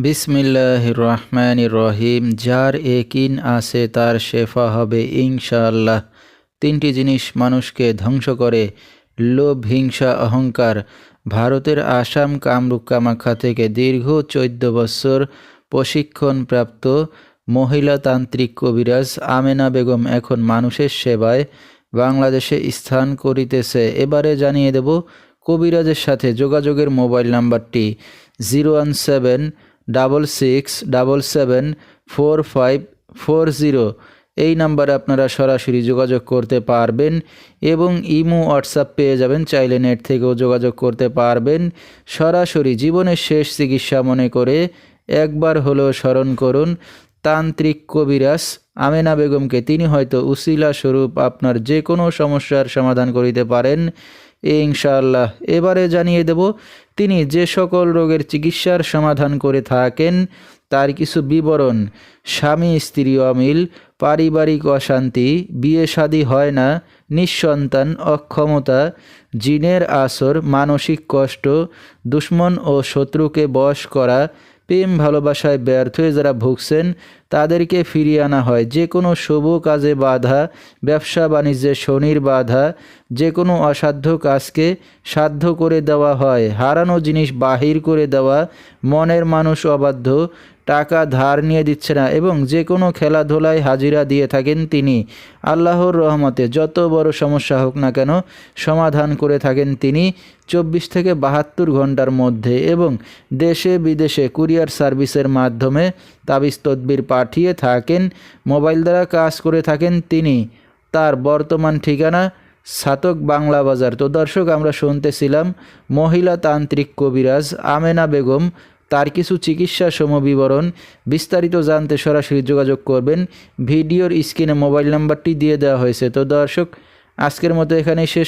বিসমিল্লাহির রহমানির রহিম। যার একিন আছে তার শেফা হবে ইনশাআল্লাহ। তিনটি জিনিস মানুষকে ধ্বংস করে: লোভ, হিংসা, অহংকার। ভারতের আসাম কামরূপ কামাখ্যা থেকে দীর্ঘ 14 বছর প্রশিক্ষণপ্রাপ্ত মহিলা তান্ত্রিক কবিরাজ আমেনা বেগম এখন মানুষের সেবায় বাংলাদেশে স্থান করিতেছে। এবারে জানিয়ে দেব কবিরাজের সাথে যোগাযোগের মোবাইল নাম্বারটি 01767774540। এই নাম্বারে আপনারা সরাসরি যোগাযোগ করতে পারবেন এবং ইমো হোয়াটসঅ্যাপ পেয়ে যাবেন। চাইলে নেট থেকেও যোগাযোগ করতে পারবেন। সরাসরি জীবনের শেষ চিকিৎসা মনে করে একবার হলেও স্মরণ করুন তান্ত্রিক কবিরাজ আমেনা বেগমকে। তিনি হয়তো উসিলা স্বরূপ আপনার যে কোনো সমস্যার সমাধান করিতে পারেন ইনশাআল্লাহ। এবারে জানিয়ে দেব তিনি যে সকল রোগের চিকিৎসার সমাধান করে থাকেন তার কিছু বিবরণ: স্বামী স্ত্রী অমিল, পারিবারিক অশান্তি, বিয়ে শাদী হয় না, নিঃসন্তান, অক্ষমতা, জিনের আসর, মানসিক কষ্ট, দুশ্মন ও শত্রুকে বশ করা, প্রেম ভালোবাসায় ব্যর্থ হয়ে যারা ভুগছেন তাদেরকে ফিরিয়ে আনা হয়, যে কোনো শুভ কাজে বাধা, ব্যবসা বাণিজ্যে শনির বাধা, যে কোনো অসাধ্য কাজকে সাধ্য করে দেওয়া হয়, হারানো জিনিস বাহির করে দেওয়া, মনের মানুষ অবাধ্য, টাকা ধার নিয়ে দিচ্ছে না এবং যে কোনো খেলাধুলায় হাজিরা দিয়ে থাকেন তিনি। আল্লাহর রহমতে যত বড় সমস্যা হোক না কেন সমাধান করে থাকেন তিনি 24 থেকে 72 ঘন্টার মধ্যে এবং দেশে বিদেশে কুরিয়ার সার্ভিসের মাধ্যমে তাবিজ তদবির পাঠিয়ে থাকেন। মোবাইল দ্বারা কাজ করে থাকেন তিনি। তার বর্তমান ঠিকানা ছাতক বাংলা বাজার। তো দর্শক, আমরা শুনতেছিলাম মহিলা তান্ত্রিক কবিরাজ আমেনা বেগম, তার কিছু চিকিৎসা সমবিবরণ। বিস্তারিত জানতে সরাসরি যোগাযোগ করবেন। ভিডিওর স্ক্রিনে মোবাইল নাম্বারটি দিয়ে দেওয়া হয়েছে। তো দর্শক, আজকের মতো এখানেই শেষ।